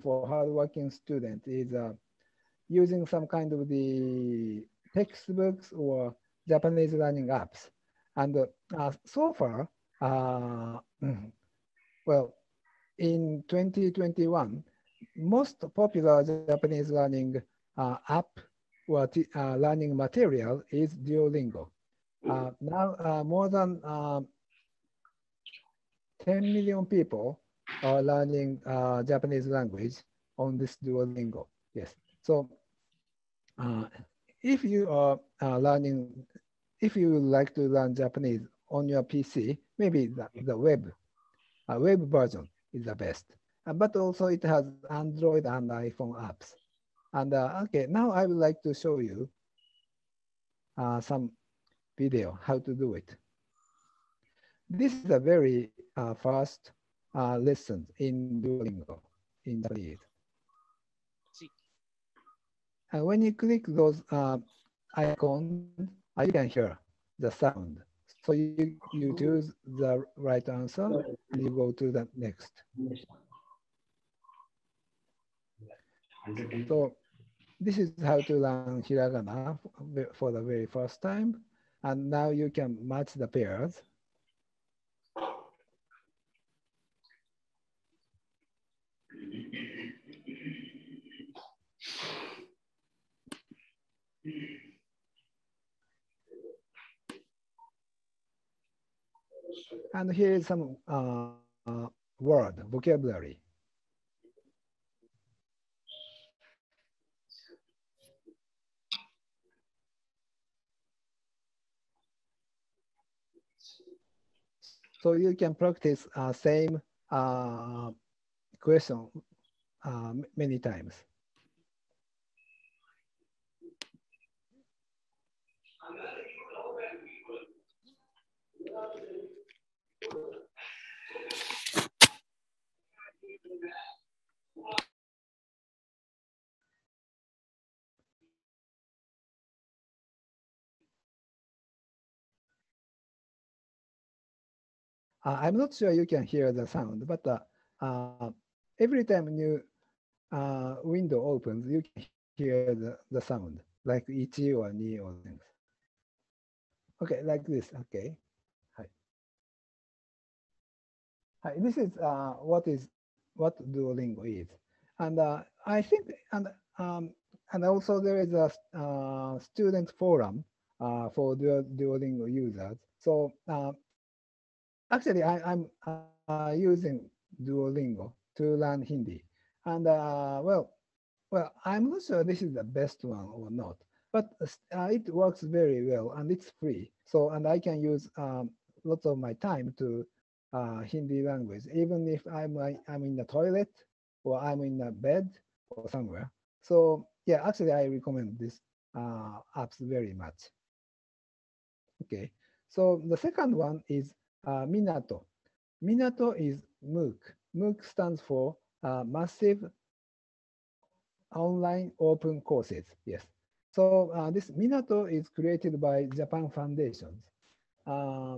For hardworking student is using some kind of the textbooks or Japanese learning apps. And so far, well, in 2021, most popular Japanese learning app or learning material is Duolingo. Now, more than 10 million people are learning Japanese language on this Duolingo. Yes. So if you are learning, if you would like to learn Japanese on your PC, maybe the web version is the best. But also it has Android and iPhone apps. And okay, now I would like to show you some video how to do it. This is a very first lesson in Duolingo in Japanese. And when you click those icons, you can hear the sound. So you choose the right answer and you go to the next. So this is how to learn hiragana for the very first time. And now you can match the pairs. And here is some word, vocabulary. So you can practice same question many times. I'm not sure you can hear the sound, but every time new window opens, you can hear the sound, like ichi or ni or things. Okay, like this. Okay. Hi. Hi. This is what Duolingo is, and I think and also there is a student forum for Duolingo users. So actually, I'm using Duolingo to learn Hindi, and well, I'm not sure this is the best one or not, but it works very well and it's free. So, and I can use lots of my time to Hindi language, even if I'm in the toilet or I'm in a bed or somewhere. So, yeah, actually, I recommend this apps very much. Okay, so the second one is Minato. Minato is MOOC. MOOC stands for Massive Online Open Courses. Yes. So this Minato is created by Japan Foundations. Yeah,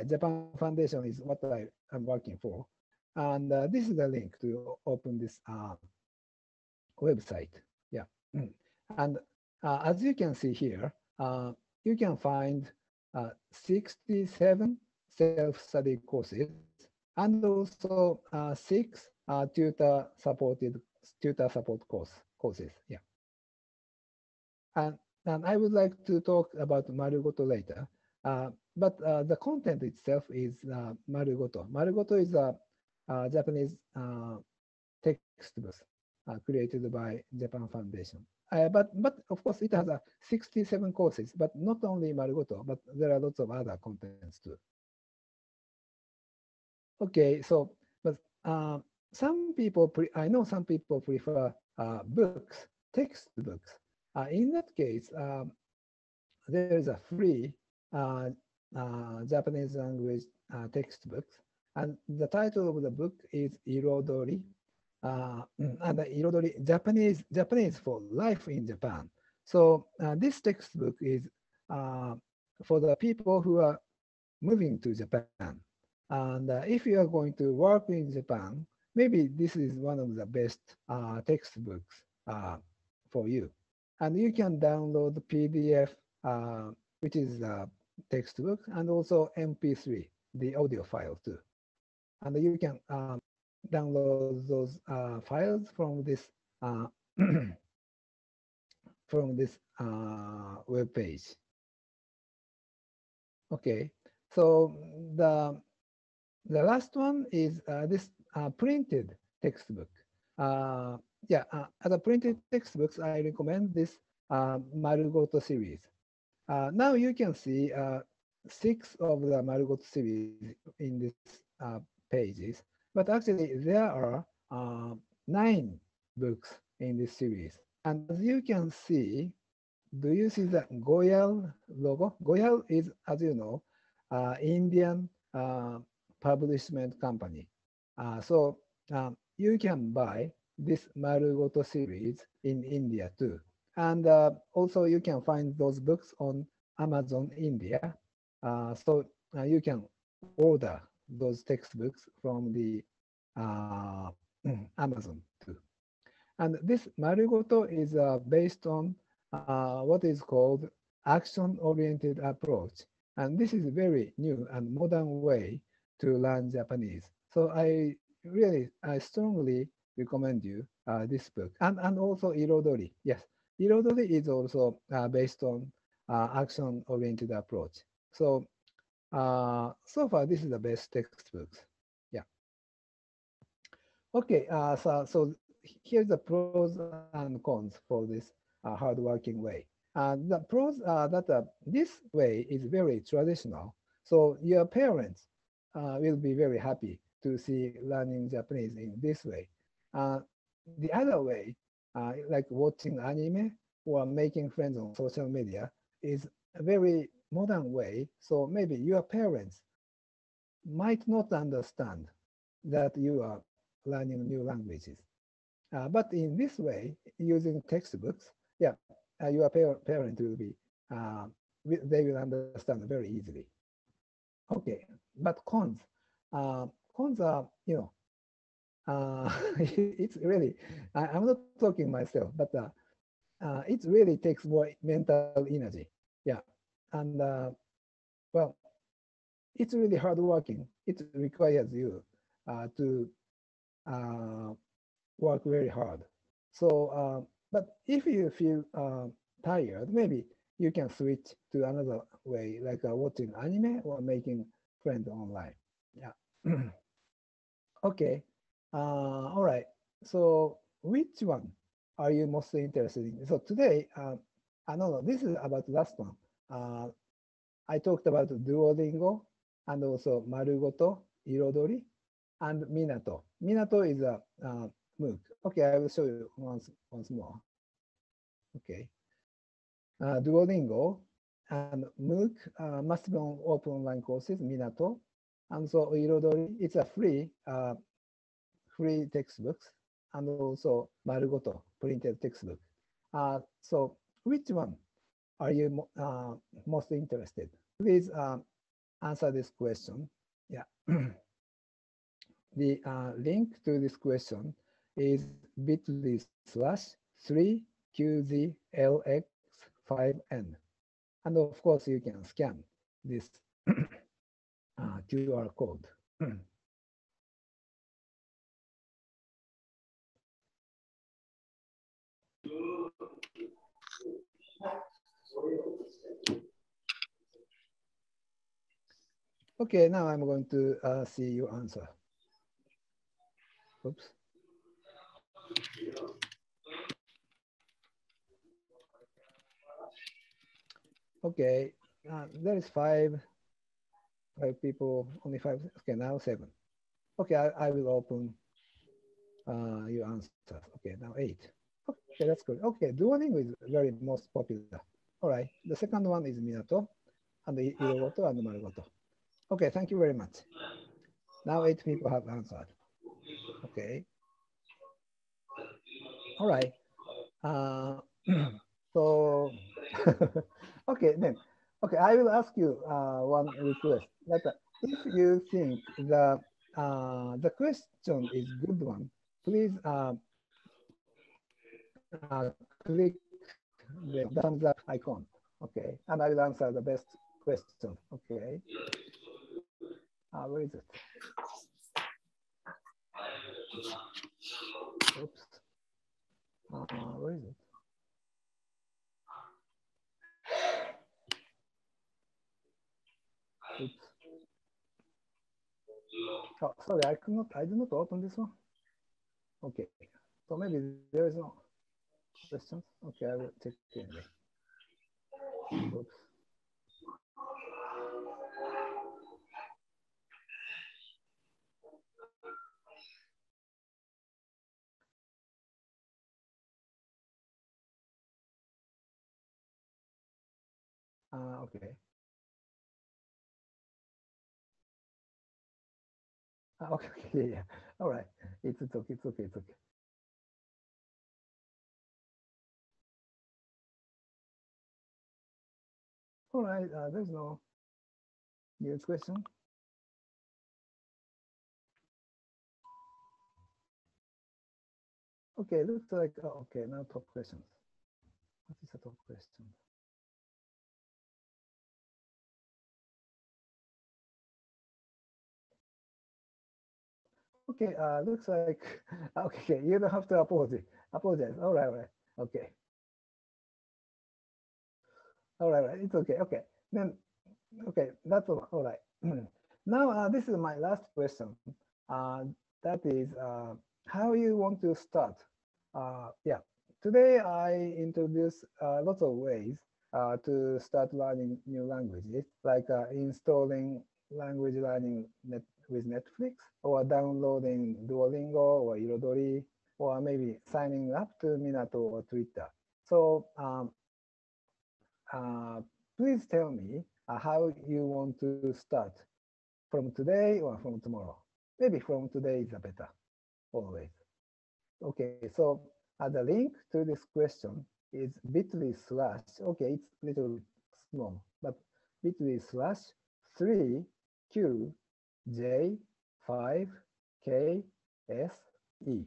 Japan Foundation is what I am working for. And this is the link to open this website. Yeah. And as you can see here, you can find 67 self-study courses and also 6 tutor support courses. Yeah. And I would like to talk about Marugoto later. But the content itself is Marugoto. Marugoto is a Japanese textbook created by Japan Foundation. But of course, it has 67 courses, but not only Marugoto, but there are lots of other contents too. Okay, so but some people I know some people prefer books, textbooks. In that case, there is a free uh, Japanese language textbook, and the title of the book is Irodori, and Irodori Japanese for life in Japan. So this textbook is for the people who are moving to Japan. And if you are going to work in Japan, maybe this is one of the best textbooks for you. And you can download the PDF, which is a textbook, and also MP3, the audio file too. And you can download those files from this from this web page. Okay, so the last one is this printed textbook. As a printed textbooks, I recommend this Marugoto series. Now you can see 6 of the Marugoto series in this pages, but actually there are 9 books in this series. And as you can see, do you see the Goyal logo? Goyal is, as you know, Indian publishment company. So you can buy this Marugoto series in India too. And also you can find those books on Amazon India. So you can order those textbooks from the Amazon too. And this Marugoto is based on what is called action-oriented approach. And this is a very new and modern way to learn Japanese. So I strongly recommend you this book. And also Irodori. Yes, Irodori is also based on action-oriented approach. So So far, this is the best textbooks. Yeah. Okay. So here's the pros and cons for this hardworking way. The pros are that this way is very traditional. So your parents will be very happy to see learning Japanese in this way. The other way, like watching anime or making friends on social media, is a very modern way. So maybe your parents might not understand that you are learning new languages. But in this way, using textbooks, yeah, your parent will be, they will understand very easily. Okay, but cons are, it's really, I'm not talking myself, but it really takes more mental energy. Yeah, and well, it's really hardworking. It requires you to work very hard. So, but if you feel tired, maybe you can switch to another way, like watching anime or making friends online. Yeah. Okay. All right. So, which one are you most interested in? So today, no, this is about the last one. Uh, I talked about Duolingo and also Marugoto, Irodori, and Minato. Minato is a MOOC. Okay, I will show you once more. Okay. Duolingo and MOOC must be on open online courses, Minato. And so Irodori, it's a free textbooks, and also Marugoto, printed textbook. So which one are you most interested? Please answer this question. Yeah. The link to this question is bit.ly/3QZLX5N. And of course, you can scan this QR code. Okay, now I'm going to see your answer. Oops. Okay, there is five people, only five. Okay, now seven. Okay, I will open your answers. Okay, now eight. Okay, that's good. Okay, Duolingo is very most popular. All right, the second one is Minato, and the Irogoto and Marugoto. Okay, thank you very much. Now eight people have answered. Okay. All right. So, okay, then. Okay, I will ask you one request. That if you think the question is good one, please click the thumbs up icon. Okay, and I will answer the best question. Okay. Where is it? Oops. Where is it? Oops. Oh, sorry, I did not open this one. Okay, so maybe there is no questions. Okay, I will check anyway. Oops. Okay. Okay, okay, yeah. All right. It's okay, it's okay, it's okay. All right, there's no new question. Okay, looks like, okay, now top questions. What is the top question? Okay, looks like, okay, you don't have to apologize. All right, okay. All right, it's okay, okay. Then Okay, that's all right. Now, this is my last question. Uh, that is, how you want to start? Yeah, today I introduce lots of ways to start learning new languages, like installing language learning with Netflix, or downloading Duolingo or Irodori, or maybe signing up to Minato or Twitter. So uh, please tell me how you want to start from today or from tomorrow. Maybe from today is a better, always. Okay, so the link to this question is bit.ly slash, okay, it's a little bit small, but bit.ly slash 3QJ5KSE.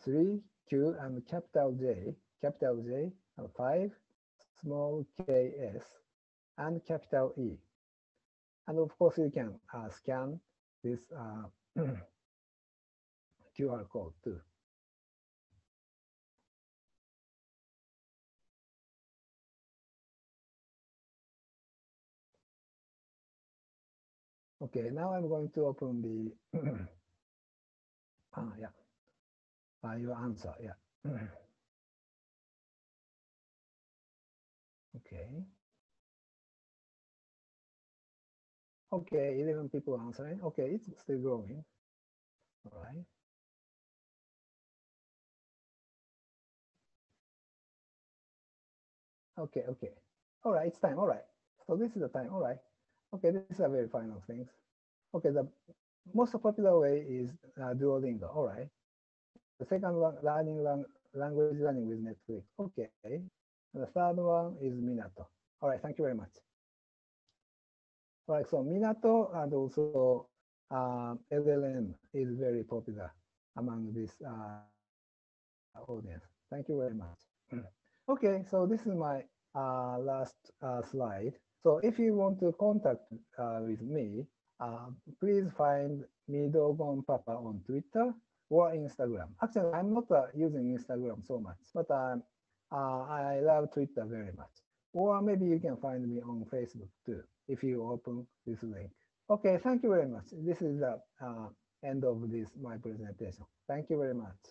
3Q and capital J, and 5 small ks, and capital E. And of course, you can scan this QR code too. Okay, now I'm going to open the yeah, your answer. Yeah. Okay. Okay, 11 people answering. Okay, it's still growing. All right. Okay, okay. All right, it's time. All right. So this is the time. All right. Okay, this is a very final things. Okay, the most popular way is Duolingo. All right. The second one, language learning with Netflix. Okay. And the third one is Minato. All right, thank you very much. All right, so Minato and also LLM is very popular among this audience. Thank you very much. Okay, so this is my last slide. So if you want to contact with me, please find me Dogon Papa on Twitter or Instagram. Actually, I'm not using Instagram so much, but I love Twitter very much. Or maybe you can find me on Facebook too, if you open this link. Okay, thank you very much. This is the end of this my presentation. Thank you very much.